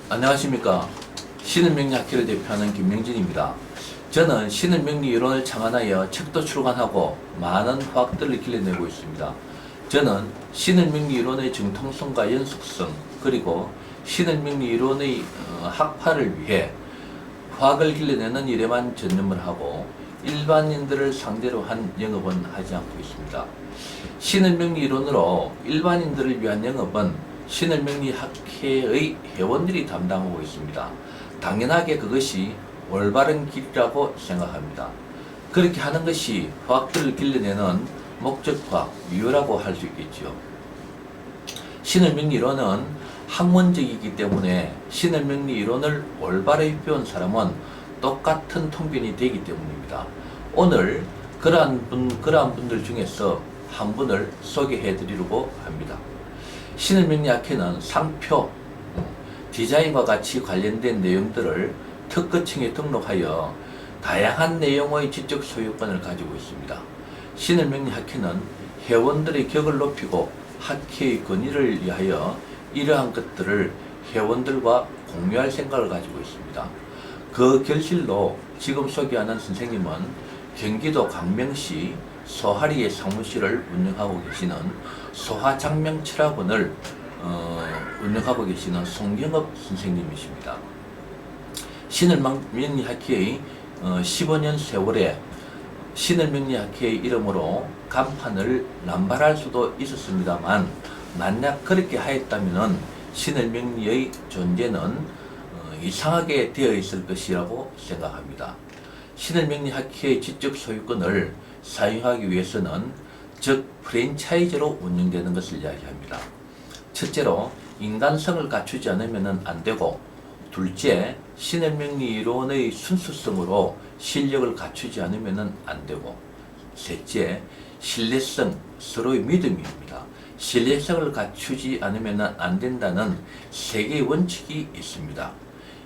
안녕하십니까. 신은명리학회를 대표하는 김명진입니다. 저는 신은명리 이론을 창안하여 책도 출간하고 많은 화학들을 길러내고 있습니다. 저는 신은명리 이론의 정통성과 연속성 그리고 신은명리 이론의 학파를 위해 화학을 길러내는 일에만 전념을 하고 일반인들을 상대로 한 영업은 하지 않고 있습니다. 신은명리 이론으로 일반인들을 위한 영업은 신은명리학회의 회원들이 담당하고 있습니다. 당연하게 그것이 올바른 길이라고 생각합니다. 그렇게 하는 것이 화학들을 길러내는 목적과 이유라고 할 수 있겠죠. 신은명리 이론은 학문적이기 때문에 신은명리 이론을 올바르게 배운 사람은 똑같은 통변이 되기 때문입니다. 오늘 그러한 분들 중에서 한 분을 소개해 드리려고 합니다. 신은명리학회는 상표, 디자인과 같이 관련된 내용들을 특허청에 등록하여 다양한 내용의 지적 소유권을 가지고 있습니다. 신은명리학회는 회원들의 격을 높이고 학회의 권위를 위하여 이러한 것들을 회원들과 공유할 생각을 가지고 있습니다. 그 결실로 지금 소개하는 선생님은 경기도 광명시 소하리의 사무실을 운영하고 계시는 소화장명철학원을 운영하고 계시는 송경업 선생님이십니다. 신은명리학회의 15년 세월에 신은명리학회의 이름으로 간판을 남발할 수도 있었습니다만 만약 그렇게 하였다면 신은명리의 존재는 이상하게 되어 있을 것이라고 생각합니다. 신은명리학회의 지적 소유권을 사용하기 위해서는 즉 프랜차이즈로 운영되는 것을 이야기합니다. 첫째로 인간성을 갖추지 않으면 안 되고, 둘째 신은명리 이론의 순수성으로 실력을 갖추지 않으면 안 되고, 셋째 신뢰성, 서로의 믿음입니다. 신뢰성을 갖추지 않으면 안 된다는 세 개의 원칙이 있습니다.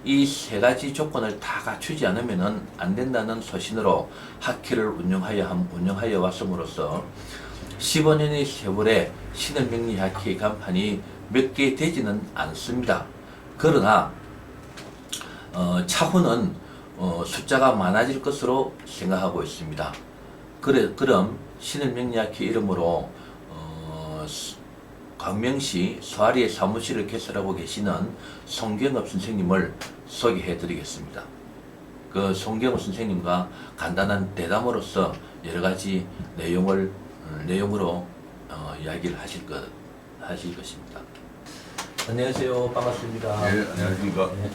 이 세 가지 조건을 다 갖추지 않으면 안 된다는 소신으로 학회를 운영하여 왔음으로써 15년의 세월에 신은명리학회의 간판이 몇 개 되지는 않습니다. 그러나 차후는 숫자가 많아질 것으로 생각하고 있습니다. 그럼 신은명리학회 이름으로 광명시 소하리의 사무실을 개설하고 계시는 송경업 선생님을 소개해 드리겠습니다. 그 송경업 선생님과 간단한 대담으로서 여러 가지 내용으로 이야기를 하실 것입니다. 안녕하세요. 반갑습니다. 네, 안녕하십니까. 네.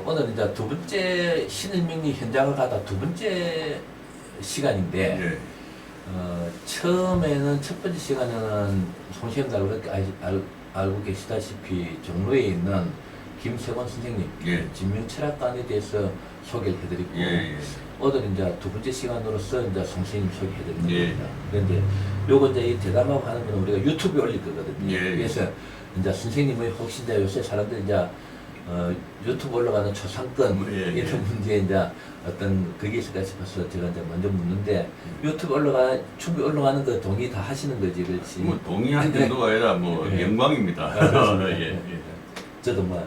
오늘 이제 두 번째 신은명리 현장을 가다 두 번째 시간인데, 네. 처음에는 첫 번째 시간에는 송시현도 알고 계시다시피 종로에 있는 김세권 선생님, 예. 진명철학관에 대해서 소개를 해드리고, 예. 오늘 이제 두 번째 시간으로서 이제 송시현님 소개해드리는 예. 겁니다. 그런데 요거 이제 이 대담하고 하는 거는 우리가 유튜브에 올릴 거거든요. 예. 그래서 이제 선생님의 혹시 이제 요새 사람들이 이제 유튜브 올라가는 초상권 이런 문제에 이제 어떤 그게 있을까 싶어서 제가 이제 먼저 묻는데, 유튜브 충분히 올라가는 거 동의 다 하시는 거지, 그렇지? 뭐 동의한 정도가 아니라 뭐 예. 영광입니다. 예. 저도 뭐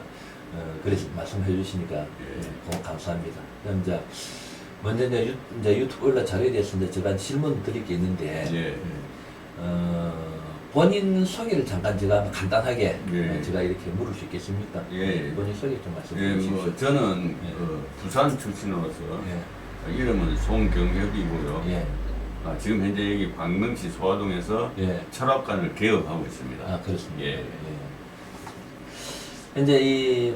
그래서 말씀해 주시니까 감사합니다. 그럼 이제 먼저 이제 유튜브 올라 자료에 대해서 이제 제가 질문 드릴 게 있는데, 예. 본인 소개를 잠깐 제가 간단하게 예. 제가 이렇게 물을 수 있겠습니까? 예. 본인 소개 좀 말씀해 예, 주십시오. 뭐 저는 예. 부산 출신으로서 예. 이름은 송경협이고요. 예. 지금 현재 여기 광명시 소화동에서 예. 철학관을 개업하고 있습니다. 아, 그렇습니다. 예. 현재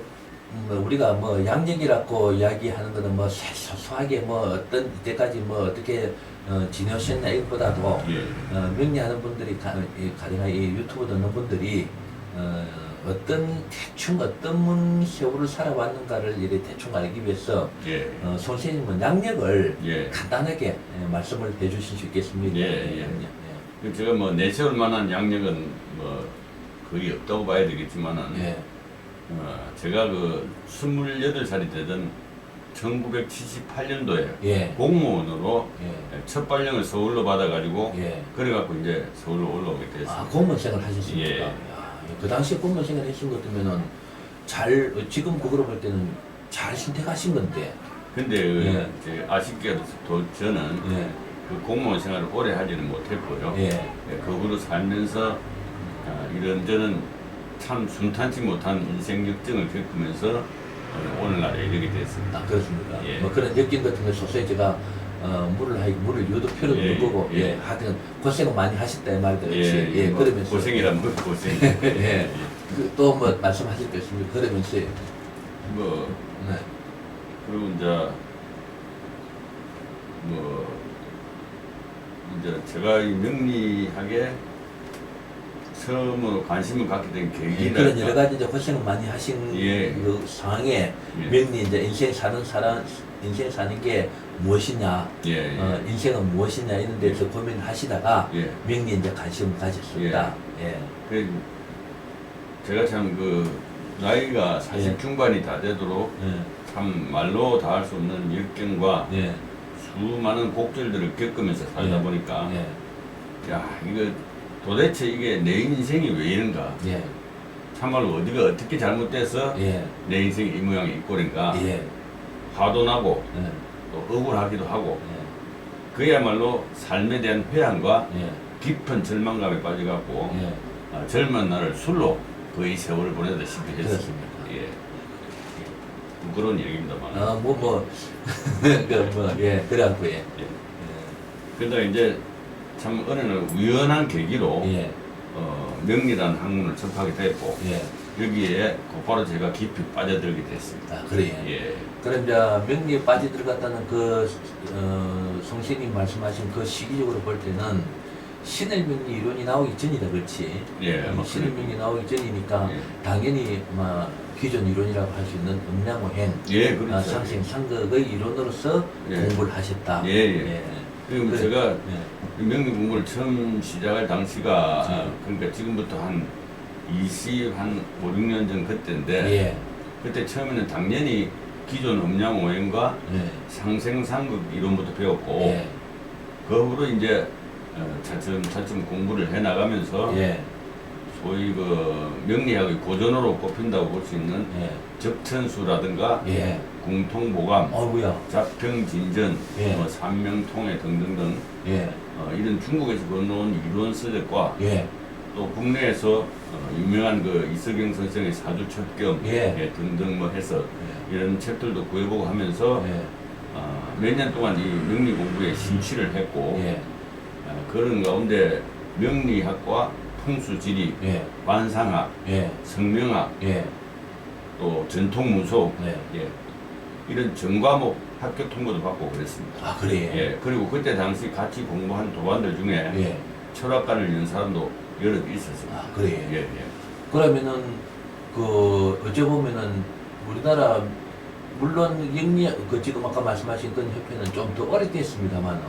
우리가 뭐 양력이라고 이야기하는 거는 뭐 소소하게 뭐 어떤 이때까지 뭐 어떻게 지내셨나 이것보다도 예. 명리하는 분들이 가령 이 유튜브 듣는 분들이 대충 어떤 세월을 살아왔는가를 이렇게 대충 알기 위해서 예. 선생님은 양력을 예. 간단하게 말씀을 해주실 수 있겠습니까? 예. 양력. 제가 뭐 내세울 만한 양력은 뭐 거의 없다고 봐야 되겠지만은 예. 제가 그 28살이 되던 1978년도에 예. 공무원으로 예. 첫 발령을 서울로 받아가지고 예. 그래갖고 이제 서울로 올라오게 됐습니다. 공무원 생활 하셨습니까? 예. 야, 그 당시에 공무원 생활 했을 것 같으면은 잘 지금 그거로 볼 때는 잘 선택하신 건데. 근데 예. 이제 아쉽게도 저는 예. 그 공무원 생활을 오래 하지는 못했고요. 예. 예, 거기로 살면서 이런저런 참 순탄치 못한 인생 역정을 겪으면서 오늘날에 이르게 됐습니다. 아, 그렇습니까? 예. 뭐 그런 느낌 같은 걸 소소히 제가 물을 요도 필요도 예, 없는 거고, 예. 예. 하여튼 고생을 많이 하셨다 이 말도 그렇지. 예, 뭐 그러면서 고생이란 뭐 고생. 예. 또 뭐 말씀하실 게 있습니까? 그러면서 뭐 네. 그리고 이제 제가 이 명리학에 처음으로 관심을 갖게 된 예, 계기가 그런 여러 가지 이제 고생을 많이 하신 예. 그 상황에 예. 명리 이제 인생 사는 게 무엇이냐, 예, 예. 인생은 무엇이냐 이런 데서 고민하시다가 예. 명리에 이제 관심을 가졌습니다. 예. 그 제가 참 그 나이가 40 예. 중반이 다 되도록 예. 참 말로 다 할 수 없는 열정과 예. 수많은 곡절들을 겪으면서 살다 예. 보니까 예. 야 이거 도대체 이게 내 인생이 왜 이런가, 예. 참말로 어디가 어떻게 잘못돼서 예. 내 인생이 이 모양이 이 꼴인가, 예. 화도 나고 예. 또 억울하기도 하고, 그야말로 삶에 대한 회한과 예. 깊은 절망감에 빠져갖고 예. 젊은 날을 술로 거의 세월을 보내다시피 했습니다. 그렇습니다. 예. 그런 얘기입니다만. 예, 그래갖고, 예. 그러다 이제 참 어느 날 우연한 계기로 예. 명리라는 학문을 접하게 됐고, 예. 여기에 곧바로 제가 깊이 빠져들게 됐습니다. 아, 그래요. 예. 그럼 이제 명리에 빠져들어갔다는 성신님 말씀하신 그 시기적으로 볼 때는 신의 명리 이론이 나오기 전이다, 그렇지? 예, 뭐 신의 그래. 명리 나오기 전이니까 예. 당연히 기존 이론이라고 할 수 있는 음양오행, 예, 그렇죠. 상생상극의 이론으로서 예. 공부를 하셨다. 예, 예. 그리고 그래. 제가 예. 명리 공부를 처음 시작할 당시가 예. 그러니까 지금부터 한 5, 6년 전 그때인데, 예. 그때 처음에는 당연히 기존 음양오행과 예. 상생상극 이론부터 배웠고, 예. 그 후로 이제 차츰 공부를 해 나가면서 예. 소위 그 명리학의 고전으로 꼽힌다고 볼 수 있는 예. 적천수라든가 예. 공통보감, 어구야. 자평진전, 예. 삼명통해 등등등 예. 이런 중국에서 건너온 이론 서적과 예. 또 국내에서 유명한 그 이석영 선생의 사주첩경 예. 등등 뭐 해서 이런 책들도 구해보고 하면서 예. 몇 년 동안 이 명리 공부에 심취를 했고, 예. 그런 가운데 명리학과 풍수지리, 예. 관상학, 예. 성명학, 예. 또 전통문서, 네. 이런 전과목 합격 통보도 받고 그랬습니다. 아, 그래. 그리고 그때 당시 같이 공부한 도반들 중에 예. 철학관을 연 사람도 여러 있었습니다. 아, 그래. 예. 그러면은 어찌 보면은 우리나라 물론 지금 아까 말씀하신 그 협회는 좀 더 오래됐습니다만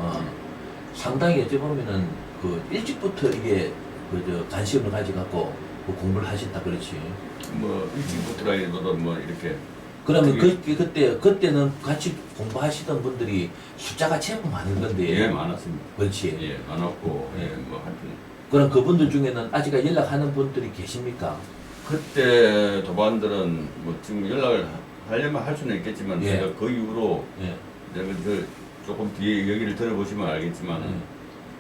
상당히 어찌 보면은 일찍부터 이게 관심을 가지갖고 공부를 하셨다, 그렇지. 뭐 일찍부터라기보다 뭐 이렇게 그러면 그때는 같이 공부하시던 분들이 숫자가 제법 많은 건데. 많았습니다. 그렇지. 예, 많았고 뭐 하여튼 그럼 그분들 중에는 아직 연락하는 분들이 계십니까? 그때 도반들은 뭐 지금 연락을 하려면 할 수는 있겠지만 예. 제가 그 이후로 예. 내가 조금 뒤에 얘기를 들어보시면 알겠지만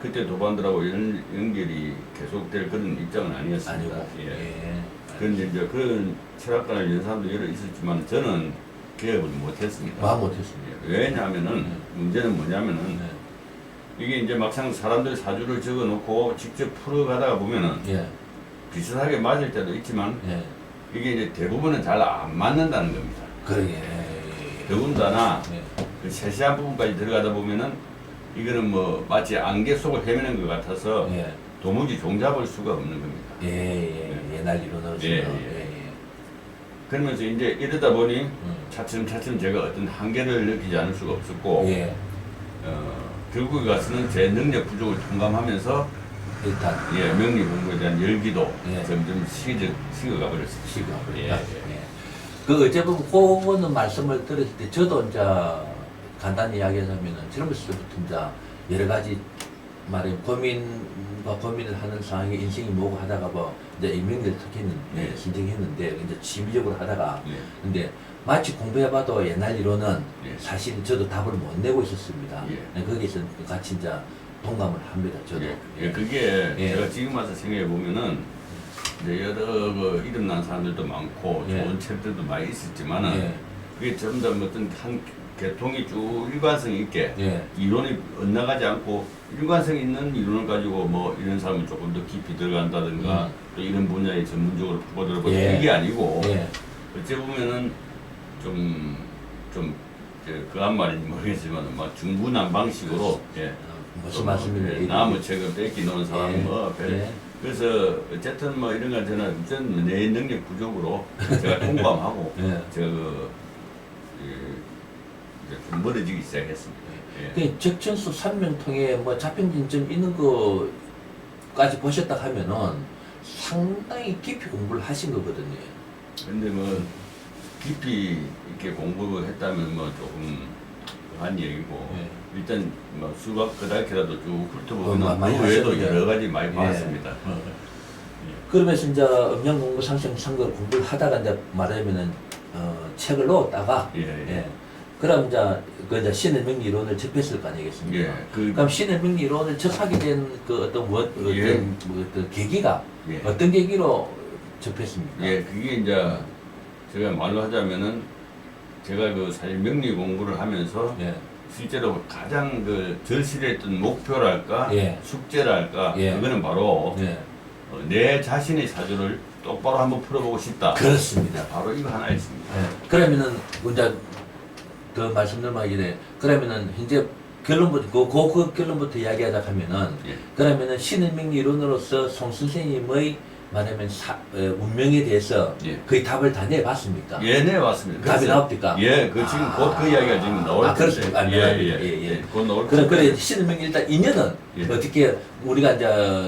그때 도반들하고 연결이 계속될 그런 입장은 아니었습니다. 아니고. 예. 그런데 이제 그런 철학관을 연 사람도 여러 있었지만 저는 개업을 못했습니다. 못했습니다. 왜냐하면은 문제는 뭐냐면은 네. 이게 이제 막상 사람들 사주를 적어놓고 직접 풀어가다가 보면은 예. 비슷하게 맞을 때도 있지만 예. 이게 이제 대부분은 잘 안 맞는다는 겁니다. 그러게. 더군다나 예. 그 세세한 부분까지 들어가다 보면은 이거는 뭐 마치 안개 속을 헤매는 것 같아서 예. 도무지 종잡을 수가 없는 겁니다. 예. 옛날 이론으로 예. 그러면서 이제 이러다 보니 차츰 제가 어떤 한계를 느끼지 않을 수가 없었고 예. 결국에 가서는 제 능력 부족을 통감하면서 일단 명리 공부에 대한 열기도 예. 점점 식어가 버렸습니다. 시간. 예. 어째 보면 그거는 말씀을 들었을 때 저도 이제 간단히 이야기하자면은 젊었을 때부터 이제 여러 가지 말해 고민과 고민을 하는 상황에 인생이 뭐고 하다가 뭐 이제 임명을 특혜는 예. 신청했는데 이제 취미적으로 하다가 예. 근데 마치 공부해봐도 옛날 이론은 예. 사실 저도 답을 못 내고 있었습니다. 예. 거기서 같이 이제 동감을 합니다. 저도. 예. 그게 예. 제가 지금 와서 생각해 보면은 이제 여러 그 이름 난 사람들도 많고 예. 좋은 책들도 많이 있었지만은 예. 그게 점점 어떤 한 계통이 쭉 일관성 있게 예. 이론이 엇나가지 않고 일관성 있는 이론을 가지고 뭐 이런 사람은 조금 더 깊이 들어간다든가 또 이런 분야에 전문적으로 파고들고 예. 이게 아니고 예. 어찌 보면은 좀 그한 말인지 모르겠지만 막 중구난방식으로 예. 무슨 말씀입니까? 나무 책을 뺏기 놓은 사람 예. 뭐 예. 그래서 어쨌든 뭐 이런 건 저는 어쨌든 내 능력 부족으로 제가 공감하고 예. 제가 이제 좀 멀어지기 시작했습니다. 예. 그 적천수 3명통에 뭐 자평진점 있는 거까지 보셨다 하면은 상당히 깊이 공부를 하신 거거든요. 근데 뭐 깊이 이렇게 공부를 했다면 뭐 조금 한 얘기고 예. 일단 뭐 수학 그다음에라도 쭉 훑어보면 많이 그 외에도 하셨는데. 여러 가지 많이 예. 봤습니다. 그러면서 이제 음양 공부 상생 선거를 공부를 하다가 이제 말하면은 책을 놓았다가 예. 그럼 이제 신의 명리 이론을 접했을 거 아니겠습니까? 예. 그럼 신의 명리 이론을 접하게 된 그 어떤 예. 어떤 계기가 예. 어떤 계기로 접했습니까? 예, 그게 이제 제가 말로 하자면은 제가 그 사실 명리 공부를 하면서 예. 실제로 가장 그 절실했던 목표랄까 예. 숙제랄까 예. 그거는 바로 예. 내 자신의 사주를 똑바로 한번 풀어보고 싶다. 그렇습니다. 바로 이거 하나 있습니다. 예. 그러면은 이제 더 말씀드리기 전에 그러면은 현재 결론부터 그 결론부터 이야기하자 하면은 예. 그러면은 신의 명리 이론으로서 송 선생님의 말하면 운명에 대해서 예. 거의 답을 다 내봤습니까? 예, 네, 맞습니다. 답이 그래서- 나옵니까? 예, 그 지금 곧 그 이야기가 지금 나올 텐데. 그렇습니다. 아, 예. 곧 나올 그럼 텐데. 그래 신의 명리 일단 인연은 예. 어떻게 우리가 이제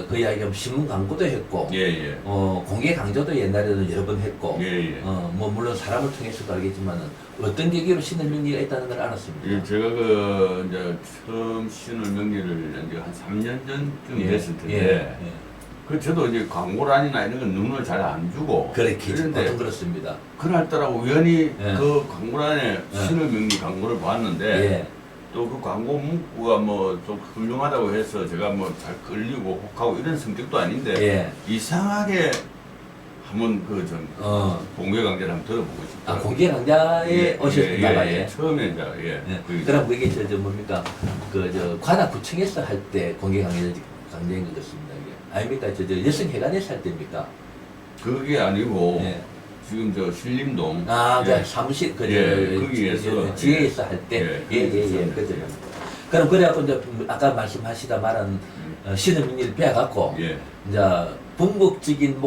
그 이야기하면 신문 광고도 했고 예. 공개 강좌도 옛날에는 여러 번 했고 예. 뭐 물론 사람을 통해서도 알겠지만은 어떤 계기로 신의 명리가 있다는 걸 알았습니다. 예, 제가 그 이제 처음 신을 명리를 이제 한 3년 전쯤 됐을 텐데 그 저도 이제 광고란이나 이런 건 눈을 잘 안 주고 그렇게 그런데 보통 그렇습니다. 그날따라 우연히 예. 그 광고란에 예. 신을 명리 광고를 봤는데 예. 또 그 광고 문구가 뭐 좀 훌륭하다고 해서 제가 뭐 잘 끌리고 혹하고 이런 성격도 아닌데 예. 이상하게 한번 그 전 공개 강좌를 한번 들어보고 싶어요. 공개 강좌에 오셨나 봐요. 처음에 이제 그럼 그게 저 뭡니까 관악구청에서 할 때 공개 강좌인 것 같습니다. 이게. 아닙니까? 저 여성회관에서 할 때입니까? 그게 아니고 예. 지금 저 신림동 그 사무실 거기에서 지혜에서 할 때 그죠. 그럼 그래갖고 이제 아까 말씀하시다 말한 신의 명리를 배워갖고 예. 이제 궁극적인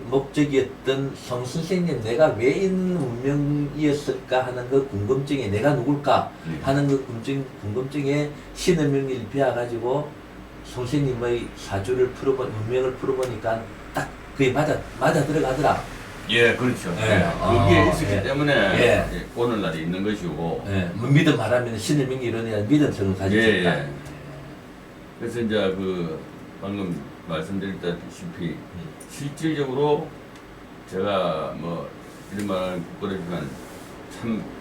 목적이었던 성 선생님 내가 왜 있는 운명이었을까 하는 그 궁금증에 내가 누굴까 하는 그 궁금증에 신의 명리를 배워가지고 선생님의 사주를 운명을 풀어보니까 딱 그게 맞아 들어가더라. 예, 그렇죠. 예. 거기에 있었기 예. 때문에 예. 오늘날이 있는 것이고 뭐 믿음 말하면 신의 명리 이론에 대한 믿음성을 가지고 있다. 그래서 이제 그 방금 말씀드렸다시피 실질적으로 제가 뭐 이런 말은 부끄럽지만 참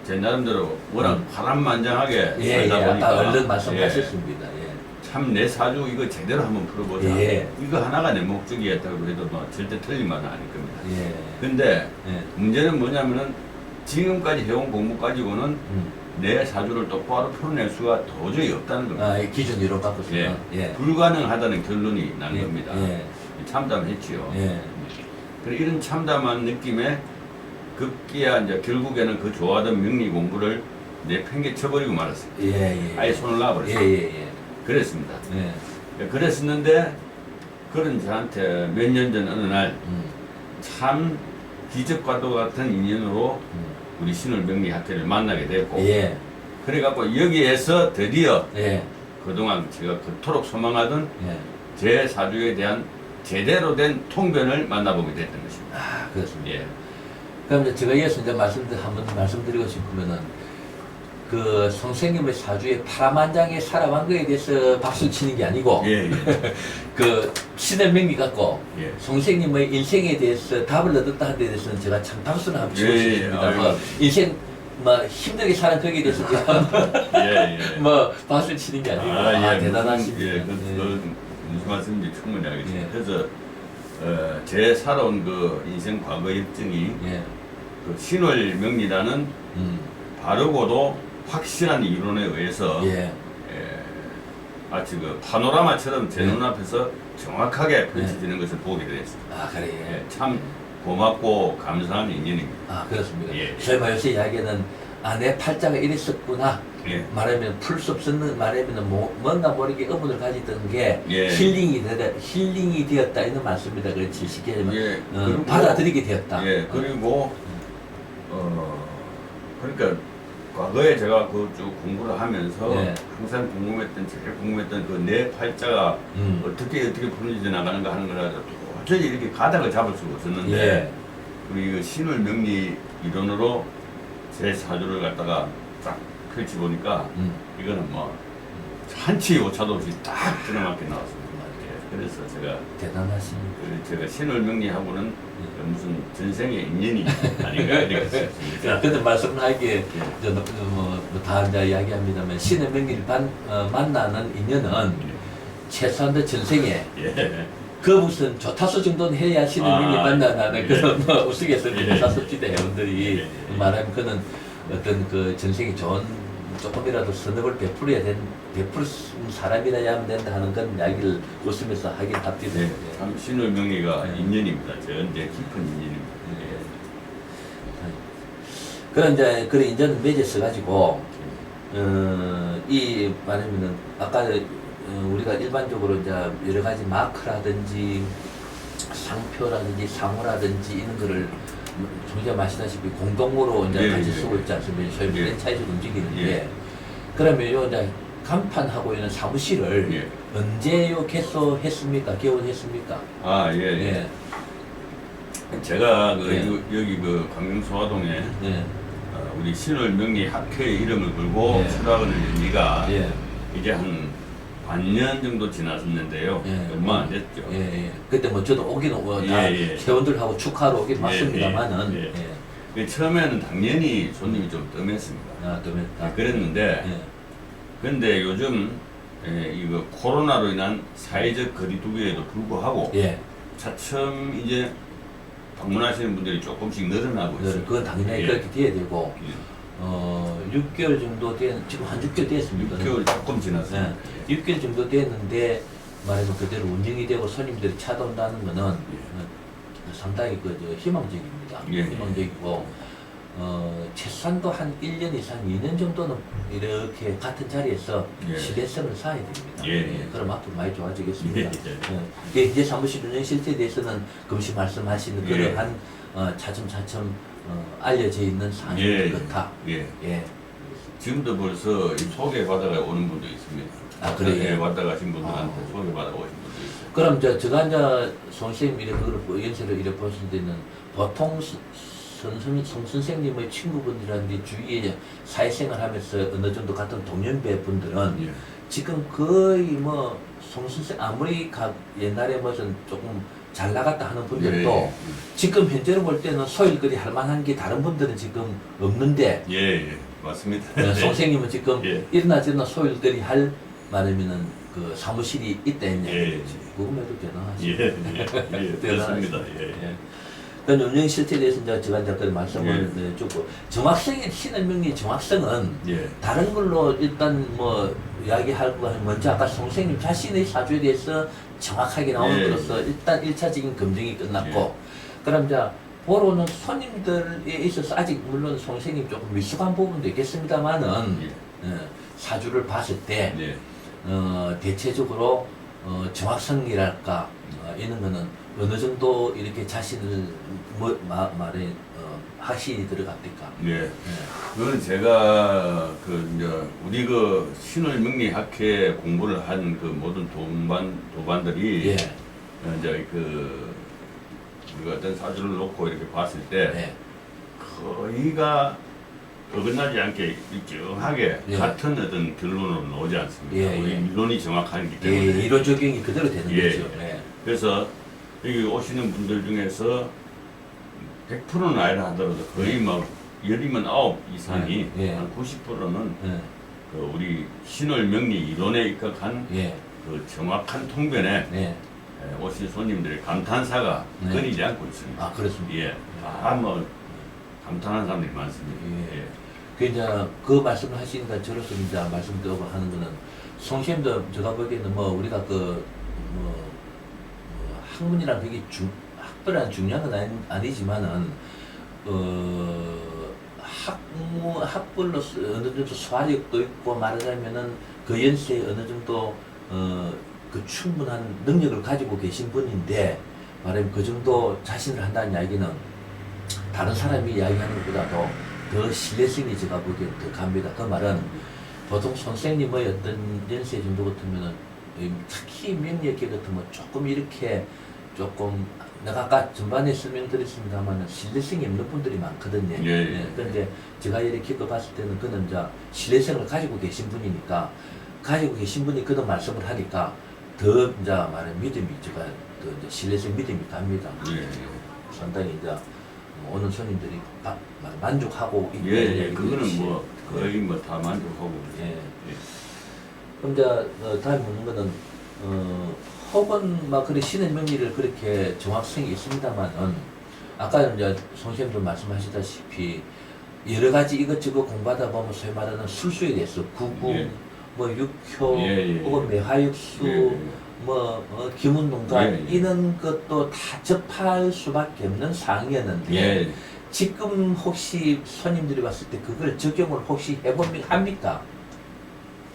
제 나름대로 워낙 파란만장하게 살다 보니까 아까 얼른 말씀하셨습니다. 참 내 사주 이거 제대로 한번 풀어보자. 예. 이거 하나가 내 목적이었다고 해도 뭐 절대 틀린 말은 아닐 겁니다. 예. 근데 예. 문제는 뭐냐면은 지금까지 해온 공부 가지고는 내 사주를 똑바로 풀어낼 수가 도저히 없다는 겁니다. 이 기준 이론 바꿨습니다. 불가능하다는 결론이 난 예. 겁니다. 예. 참담했지요. 예. 그래 이런 참담한 느낌에 급기야 이제 결국에는 그 좋아하던 명리 공부를 내팽개쳐버리고 말았어요. 아예 손을 놔버렸어요. 그랬습니다. 그랬었는데 그런 저한테 몇 년 전 어느 날 참 기적과도 같은 인연으로 우리 신월 명리 학회를 만나게 됐고 그래갖고 여기에서 드디어 그동안 제가 그토록 소망하던 제 사주에 대한 제대로 된 통변을 만나보게 됐던 것입니다. 그렇습니다. 그럼 이제 제가 이어서 이제 한번 말씀드리고 싶으면은 그 선생님의 사주에 파란만장에 살아간 거에 대해서 박수 치는 게 아니고 그 신의 명리 갖고 선생님의 인생에 대해서 답을 얻었다 하는 데 대해서는 제가 참 박수를 한번 치고 싶습니다. 뭐 인생 뭐 힘들게 사는 거기에 대해서 제가 뭐 박수 치는 게 아니고 대단하십니다. 무슨 말씀인지 충분히 알겠습니다. 그래서 제 살아온 그 인생 과거 입증이 그 신월명리라는 바르고도 확실한 이론에 의해서 마치 그 파노라마처럼 제 눈앞에서 정확하게 펼쳐지는 것을 보게 되었습니다. 아, 그래. 참 고맙고 감사한 인연입니다. 아, 그렇습니다. 저희가 요새 이야기는 내 팔자가 이랬었구나. 말하면 풀 수 없었는 말하면 뭔가 모르게 의문을 가지던 게 힐링이 되었다 이런 말씀입니다. 그렇지 쉽게 하면 받아들이게 되었다. 그리고 그러니까 과거에 제가 그 쭉 공부를 하면서 항상 제일 궁금했던 그 내 팔자가 어떻게 풀어져 나가는가 하는 걸 도저히 이렇게 가닥을 잡을 수가 없었는데 우리 신월명리 이론으로 제 사주를 갖다가 딱 펼치 보니까 이거는 뭐 한치 오차도 없이 딱 들어맞게 나왔습니다. 그래서 제가 대단하십니다. 제가 신월명리하고는 무슨 전생의 인연이 아닌가 이렇게 싶습니다. 근데 말씀하기에 다 이제 이야기합니다만 신의 명리를 만나는 인연은 최소한 전생에 그 무슨 조타수 정도는 해야 신의 명리 만나는 그런 우스갯소리 사섭지대 회원들이 말하면 그는 어떤 그 전생에 좋은 조금이라도 선업을 베풀 사람이라야 하면 된다 하는 건 이야기를 웃으면서 하긴 합디다. 참 신월명리가 인연입니다. 저한테 깊은 인연입니다. 그런 그래 인연을 맺어서 가지고 이 말하면은 아까 우리가 일반적으로 이제 여러 가지 마크라든지 상표라든지 상호라든지 이런 거를 종자 마시다시피 공동으로 이제 같이 쓰고 있지 않습니까? 저희 프랜차이즈 움직이는데 그러면 요 이제 간판하고 있는 사무실을 언제요 개소했습니까? 개원했습니까? 제가 여기 그 광명소화동에 우리 신월명리 학회의 이름을 걸고 수락을 낸 지가 이제 한 반년 정도 지났었는데요. 얼마 안 됐죠. 그때 뭐 저도 오긴 다 회원들하고 축하하러 오긴 왔습니다만은 처음에는 당연히 손님이 좀 뜸했습니다. 뜸했다. 그랬는데 근데 요즘 이거 코로나로 인한 사회적 거리두기에도 불구하고 차츰 이제 방문하시는 분들이 조금씩 늘어나고 있어요. 그건 당연히 그렇게 돼야 되고 6개월 정도 지금 한 6개월 됐습니다. 6개월 조금 지났어요. 6개월 정도 됐는데 말하면 그대로 운영이 되고 손님들이 찾아온다는 거는 상당히 희망적입니다. 희망적이고 최소한도 한 1년 이상 2년 정도는 이렇게 같은 자리에서 신뢰성을 쌓아야 됩니다. 그럼 앞으로 많이 좋아지겠습니다. 이제 사무실 운영 실태에 대해서는 금시 말씀하시는 그러한 차츰차츰 알려져 있는 사항이 그렇다. 지금도 벌써 소개받아가 오는 분도 있습니다. 그래요? 왔다 가신 분들한테 소개받아 오신 분도 있어요. 그럼 제가 이제 선생님 그걸 연세를 이렇게 보실 때는 보통 송 선생님의 친구분들한테 주위에 사회생활 하면서 어느 정도 같은 동년배 분들은 지금 거의 송 선생 아무리 옛날에 무슨 조금 잘 나갔다 하는 분들도 지금 현재로 볼 때는 소일거리 할 만한 게 다른 분들은 지금 없는데 맞습니다. 선생님은 지금 일어나 소일거리 할 말하면은 그 사무실이 있다 했냐 그것만도 대단하시죠. 대단합니다. 그 운영 실태에 대해서 제가 그 말씀을 주고 정확성의 신월명리 정확성은 다른 걸로 일단 이야기할 거 먼저 아까 선생님 자신의 사주에 대해서 정확하게 나오는 것으로서 일단 1차적인 검증이 끝났고 그럼 이제 보러오는 손님들에 있어서 아직 물론 선생님 조금 미숙한 부분도 있겠습니다만은 사주를 봤을 때 대체적으로 정확성이랄까 이런 거는 어느 정도 이렇게 자신을 말에 확신이 들어갑니까? 그건 제가 우리 그 신월명리학회 공부를 한 그 모든 도반들이 이제 우리가 어떤 사주를 놓고 이렇게 봤을 때 거의가 어긋나지 않게 일정하게 예. 같은 어떤 결론으로 오지 않습니다. 예, 우리 예. 이론이 정확하기 예, 때문에. 이론 적용이 그대로 되는 예, 거죠. 예. 예. 그래서 여기 오시는 분들 중에서 100%는 아니라 하더라도 거의 막 열이면 9 이상이 예, 예. 한 90%는 예. 그 우리 신월명리 이론에 입각한 예. 그 정확한 통변에 네. 오신 손님들의 감탄사가 네. 끊이지 않고 있습니다. 아, 그렇습니다. 예. 뭐 감탄하는 사람들이 많습니다. 예. 예. 그 이제 그 말씀을 하시니까 저로서 이제 말씀드리고 하는 거는 송시님도 제가 보기에는 뭐 우리가 학문이란 그게 학벌이란 중요한 건 아니지만은 학벌로서 어느 정도 소화력도 있고 말하자면은 그 연세에 어느 정도 그 충분한 능력을 가지고 계신 분인데 말하면 그 정도 자신을 한다는 이야기는 다른 사람이 이야기하는 것보다도 더 신뢰성이 제가 보기엔 더 갑니다. 그 말은 보통 선생님의 어떤 연세 정도 같으면은 특히 명예계 같으면 조금 이렇게 조금 내가 아까 전반에 설명드렸습니다만 신뢰성이 없는 분들이 많거든요. 예, 예. 그런데 제가 이렇게 봤을 때는 그는 이제 신뢰성을 가지고 계신 분이니까 가지고 계신 분이 그런 말씀을 하니까 더 이제 말하는 믿음이 제가 더 이제 신뢰성 믿음이 갑니다. 예. 상당히 이제 오는 손님들이 만족하고 있는 예, 그거는 뭐 거의 뭐 다 만족하고. 예. 그럼 이제 다음 묻는 거는 혹은 막 그래 신의 명리를 그렇게 정확성이 있습니다만은 아까 이제 선생님도 말씀하시다시피 여러 가지 이것저것 공부하다 보면 소위 말하는 술수에 대해서 구궁, 예. 뭐 육효, 예, 예. 혹은 매화육수, 예. 뭐 기문동가 예, 예. 이런 것도 다 접할 수밖에 없는 상황이었는데 예. 지금 혹시 손님들이 왔을 때 그걸 적용을 혹시 합니까?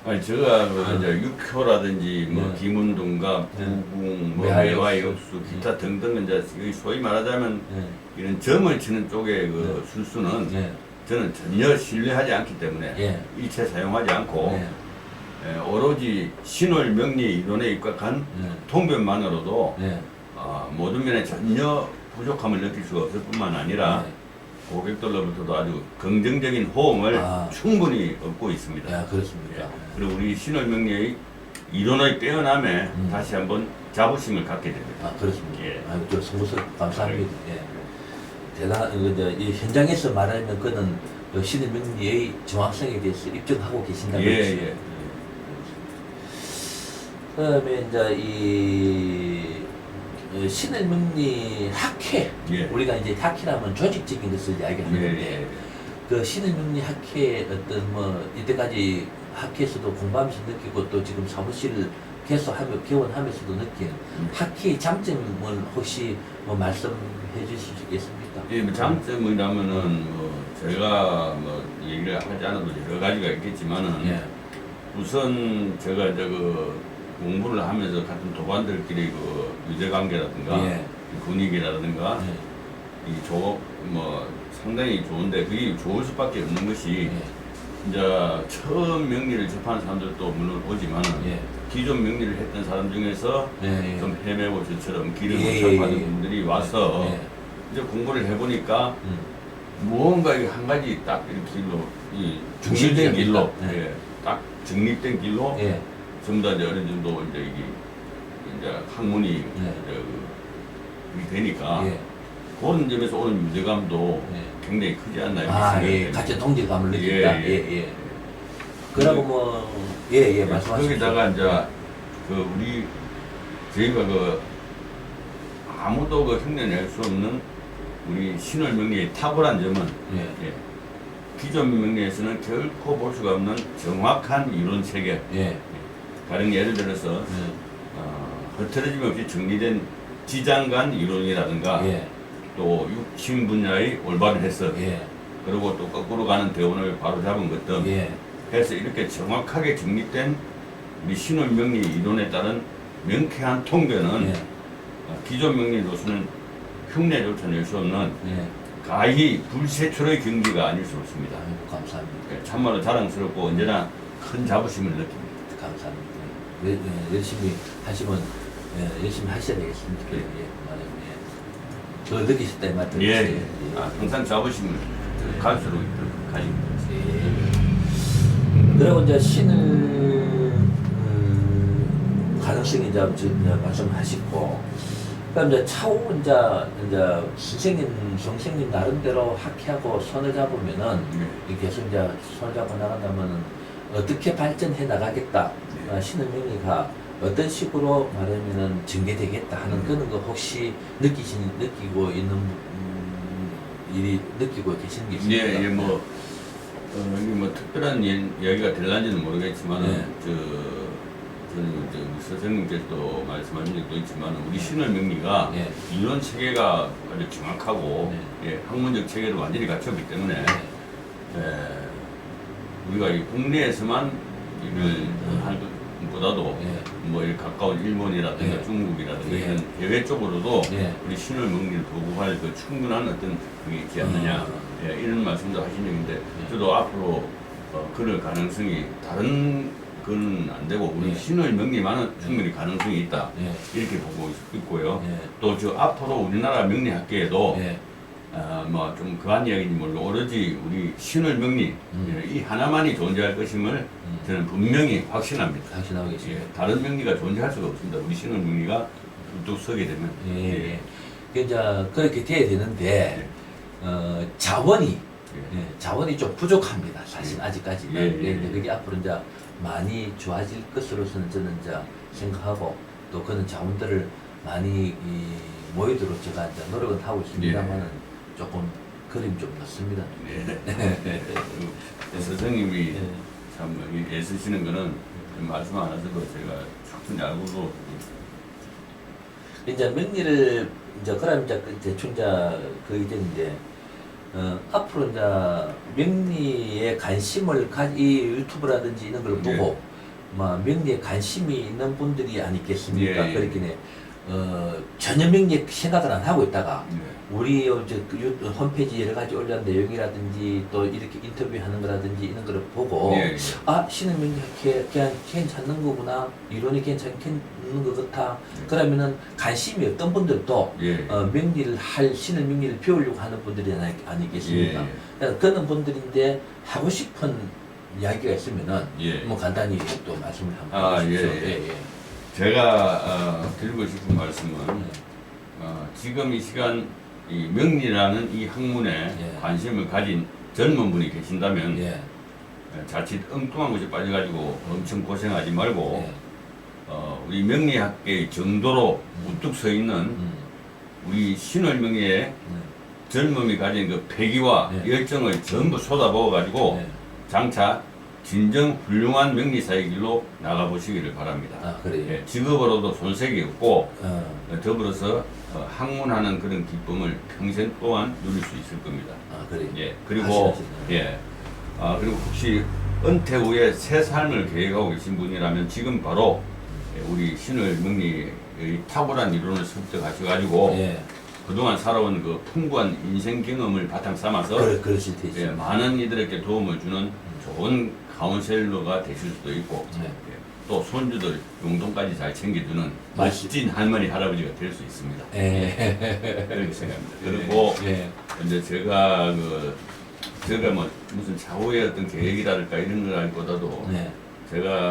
아니 제가 그 이제 육효라든지 뭐 네. 기문동갑, 네. 구궁, 뭐 매화육수. 매화육수, 기타 등등 이제 여기 소위 말하자면 예. 이런 점을 치는 쪽의 그 술수는 예. 저는 전혀 신뢰하지 않기 때문에 예. 일체 사용하지 않고 예. 오로지 신월명리 이론에 입각한 예. 통변만으로도 예. 모든 면에 전혀 부족함을 느낄 수가 없을 뿐만 아니라 예. 고객들로부터도 아주 긍정적인 호응을 충분히 얻고 있습니다. 야, 그렇습니다. 예. 그리고 우리 신월명리의 이론의 빼어남에 다시 한번 자부심을 갖게 됩니다. 아, 그렇습니다. 예. 아유, 저 송구서 감사합니다. 예. 이 현장에서 말하면 그는 신의 명리의 정확성에 대해서 입증하고 계신다는 예, 거죠. 예. 그다음에 이제 이 신의 명리 학회, 예. 우리가 이제 학회라면 조직적인 것을 이야기하는데 예, 예. 그 신의 명리 학회 어떤 뭐 이때까지 학회에서도 공부하면서 느끼고 또 지금 사무실 계속하며 개원하면서도 느낀 학회의 장점을 혹시 뭐 말씀해 주실 수 있겠습니까? 예, 뭐 장점이라면은 뭐 제가 뭐 얘기를 하지 않아도 여러 가지가 있겠지만은 예. 우선 제가 이제 그 공부를 하면서 같은 도반들끼리 그 유대관계라든가 예. 분위기라든가 예. 이 조업 뭐 상당히 좋은데 그게 좋을 수밖에 없는 것이 예. 이제 처음 명리를 접하는 사람들도 물론 오지만은 예. 기존 명리를 했던 사람 중에서 예. 예. 좀 헤매고 저처럼 길을 예, 못 예, 찾아가는 예. 분들이 와서 예. 이제 공부를 해보니까 무언가 한 가지 딱 이렇게 길로 이 중립된 길로 예. 예, 딱 정립된 길로 예. 전부 다 이제 어느 정도 이제 이게 이제 학문이 이제 그게 되니까 예. 그런 점에서 오는 유대감도 예. 굉장히 크지 않나 이렇게 아, 생각이 예. 됩니다. 같이 동질감을 느낀다. 예, 예, 예. 예. 그러고 뭐, 예, 예, 말씀하시죠. 거기다가 이제 그 우리 저희가 그 아무도 그 흉내낼 수 없는 우리 신월명리의 탁월한 점은 예. 예, 기존 명리에서는 결코 볼 수가 없는 정확한 이론 체계. 예. 다른 예를 들어서 예. 흐트러짐 없이 정리된 지장간 이론이라든가 예. 또 육신 분야의 올바른 해석 예. 그리고 또 거꾸로 가는 대원을 바로 잡은 것 등 예. 해서 이렇게 정확하게 정립된 우리 신월명리 이론에 따른 명쾌한 통변은 예. 기존 명리로서는 흉내조차 낼 수 없는 예. 가히 불세출의 경지가 아닐 수 없습니다. 아유, 감사합니다. 예, 참말로 자랑스럽고 언제나 큰 자부심을 느낍니다. 감사합니다. 열심히 하시면 열심히 하셔야 되겠습니다. 예. 말하면 더 느끼셨다 이 말들. 예, 항상 자부심을 갈수록 더 가지고 있어요. 그리고 이제 신을 가능성이 이제 말씀하시고, 그럼 이제 차후 이제 선생님 나름대로 학회하고 손을 잡으면은 계속 이제 손을 잡고 나간다면은 어떻게 발전해 나가겠다. 신의 명리가 어떤 식으로 말하면은 전개되겠다 하는 그런 거 혹시 느끼고 있는 일이 느끼고 계시는 게 있습니까? 예, 예, 뭐, 이게 뭐 특별한 이야기가 될런지는 모르겠지만, 네. 저는 우리 선생님께서도 말씀하신 적도 있지만, 우리 신월 명리가 네. 이론 체계가 아주 정확하고, 예, 학문적 체계를 완전히 갖췄기 때문에, 우리가 이 국내에서만 이를 할 것보다도 뭐 이렇게 가까운 일본이라든가 중국이라든가 이런 해외 쪽으로도 우리 신월 명리를 보고할 그 충분한 어떤 그게 있지 않느냐 이런 말씀도 하신 적인데 저도 앞으로 그럴 가능성이 다른 건 안 되고 우리 신월 명리만은 충분히 가능성이 있다 이렇게 보고 있고요. 또 저 앞으로 우리나라 명리학계에도 뭐 좀 그한 이야기인지 모르고 오로지 우리 신월 명리 이 하나만이 존재할 것임을 저는 분명히 확신합니다. 확신하고 계십니다. 다른 명리가 존재할 수가 없습니다. 우리 신월 명리가 뚝 서게 되면. 이제 그렇게 돼야 되는데 자원이 자원이 좀 부족합니다. 사실 아직까지는. 그게 앞으로 이제 많이 좋아질 것으로서는 저는 이제 생각하고 또 그런 자원들을 많이 모이도록 제가 이제 노력은 하고 있습니다만은 조금 그림 좀 넣습니다. 선생님이 참 애쓰시는 거는 말씀 안 하셔도 제가 충분히 알고도. 이제 명리를 그럼 대충 이제 앞으로 이제 명리에 관심을 이 유튜브라든지 이런 걸 보고 명리에 관심이 있는 분들이 아니겠습니까? 그렇긴 해. 전혀 명리에 생각을 안 하고 있다가 우리 홈페이지 여러 가지 올린 내용이라든지 또 이렇게 인터뷰하는 거라든지 이런 거를 보고 신의 명리학회 그냥 괜찮는 거구나, 이론이 괜찮는 것 같아. 그러면은 관심이 없던 분들도 명리를 신의 명리를 배우려고 하는 분들이 아니겠습니까? 그런 분들인데 하고 싶은 이야기가 있으면은 뭐 간단히 또 말씀을 한번 해주십시오. 제가 드리고 싶은 말씀은 지금 이 시간 이 명리라는 이 학문에 관심을 가진 젊은 분이 계신다면 자칫 엉뚱한 것에 빠져가지고 엄청 고생하지 말고 우리 명리학계의 정도로 우뚝 서 있는 우리 신월 명리의 젊음이 가진 그 패기와 열정을 전부 쏟아부어가지고 장차 진정 훌륭한 명리사의 길로 나가보시기를 바랍니다. 직업으로도 손색이 없고 더불어서 학문하는 그런 기쁨을 평생 동안 누릴 수 있을 겁니다. 그리고 그리고 혹시 은퇴 후에 새 삶을 계획하고 계신 분이라면 지금 바로 우리 신월 명리의 탁월한 이론을 습득하셔가지고 그동안 살아온 그 풍부한 인생 경험을 바탕 삼아서 많은 이들에게 도움을 주는 좋은 카운셀러가 되실 수도 있고 또 손주들 용돈까지 잘 챙겨주는 멋진 할머니 할아버지가 될 수 있습니다. 그렇게 생각합니다. 그리고 이제 제가 뭐 무슨 차후의 어떤 계획이랄까 이런 거라기보다도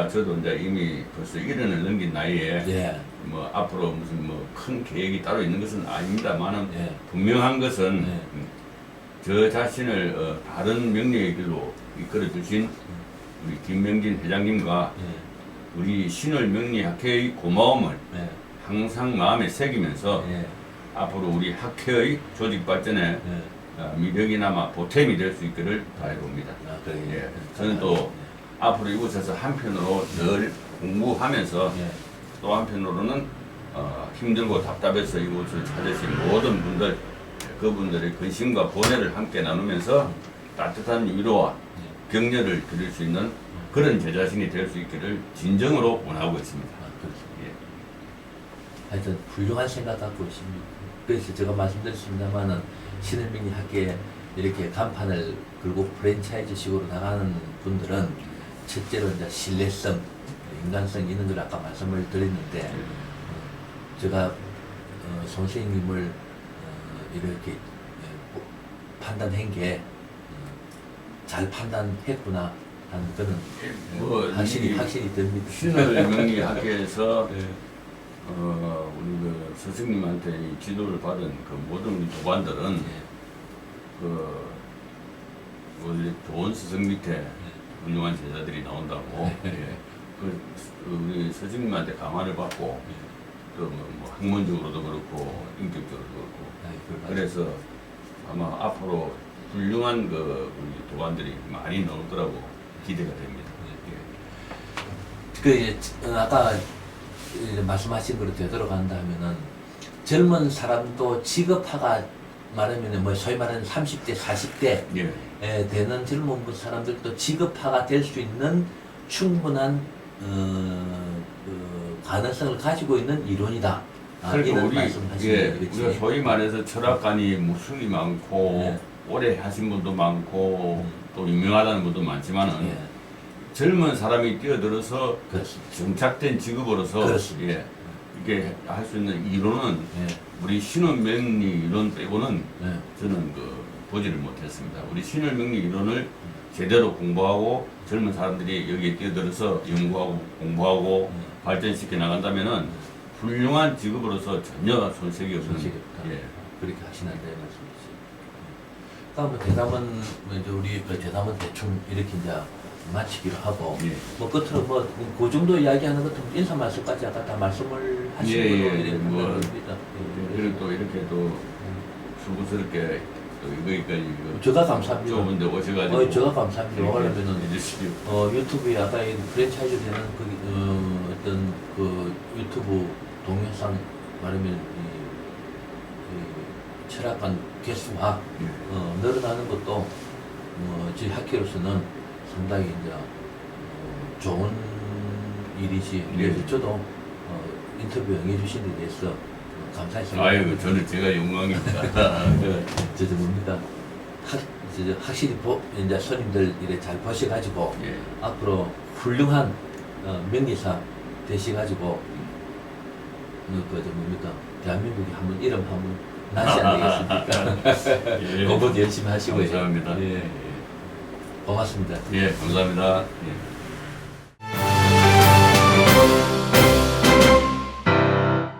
저도 이제 이미 벌써 1년을 넘긴 나이에 뭐 앞으로 무슨 뭐 큰 계획이 따로 있는 것은 아닙니다만은 분명한 것은 저 자신을 바른 명리의 길로 이끌어 주신 우리 김명진 회장님과 우리 신월 명리학회의 고마움을 항상 마음에 새기면서 앞으로 우리 학회의 조직 발전에 미력이나마 보탬이 될 수 있기를 바라봅니다. 저는 또 앞으로 이곳에서 한편으로 늘 공부하면서 또 한편으로는 힘들고 답답해서 이곳을 찾으신 모든 분들, 그분들의 근심과 고뇌를 함께 나누면서 따뜻한 위로와 격려를 드릴 수 있는 그런 제 자신이 될 수 있기를 진정으로 원하고 있습니다. 하여튼 훌륭한 생각 갖고 있습니다. 그래서 제가 말씀드렸습니다만은 신월 명리학계에 이렇게 간판을 걸고 프랜차이즈식으로 나가는 분들은 첫째로 이제 신뢰성, 인간성 있는 걸 아까 말씀을 드렸는데 제가 선생님을 이렇게 판단한 게 잘 판단했구나 하는 그런 뭐 확신이 듭니다. 신을 명리학에서 예. 우리 그 스승님한테 이 지도를 받은 그 모든 우리 도반들은 예. 그 원래 좋은 스승 밑에 훌륭한 제자들이 나온다고 그 우리 스승님한테 감화를 받고 또 뭐 학문적으로도 그렇고 인격적으로도 그렇고 그래서 아마 앞으로 훌륭한 그 우리 도반들이 많이 나오더라고 기대가 됩니다. 아까 말씀하신 거로 되돌아간다면은 젊은 사람도 직업화가 말하면 뭐 소위 말하는 30대, 40대 예. 되는 젊은 사람들도 직업화가 될 수 있는 충분한 그 가능성을 가지고 있는 이론이다. 그러니까 이런 우리 말씀하시는 거죠. 우리가 소위 말해서 철학관이 무술이 많고 예. 오래 하신 분도 많고 또 유명하다는 분도 많지만은 예. 젊은 사람이 뛰어들어서 그렇습니다. 정착된 직업으로서 그렇습니다. 예, 이게 할 수 있는 이론은 예. 우리 신원명리 이론 빼고는 예. 저는 그 보지를 못했습니다. 우리 신원명리 이론을 제대로 공부하고 젊은 사람들이 여기에 뛰어들어서 연구하고 공부하고 발전시켜 나간다면은 훌륭한 직업으로서 전혀 손색이 없는 손색이 없다. 예. 그렇게 하시는데 말씀이시죠. 다음 대담은 이제 우리 그 대담은 대충 이렇게 이제 마치기로 하고 예. 뭐 끝으로 뭐 그 정도 이야기하는 것도 인사 말씀까지 아까 다 말씀을 하신 예, 걸로 예, 이렇게 뭐, 판단됩니다. 그리고 또 이렇게 또 수고스럽게 또 이거까지 제가 감사합니다. 좋은데 오셔가지고 제가 감사합니다. 왜냐면은 해주시죠. 유튜브에 아까 이 프랜차이즈 되는 그 어떤 그 유튜브 동영상 말하면 이 철학관 개수가 늘어나는 것도 저희 학회로서는 상당히 이제 좋은 일이지. 그래서 저도 인터뷰 응해주신 데 대해서 감사했습니다. 아유, 저는 제가 영광입니다. 저도 뭡니까 확실히 이제 손님들 이래 잘 보셔가지고 예. 앞으로 훌륭한 명리사 되셔가지고 그저 뭡니까 대한민국이 한번 이름 한번 나지 않겠습니까? 예. 공부 열심히 하시고요. 감사합니다. 예. 고맙습니다. 예, 감사합니다. 예.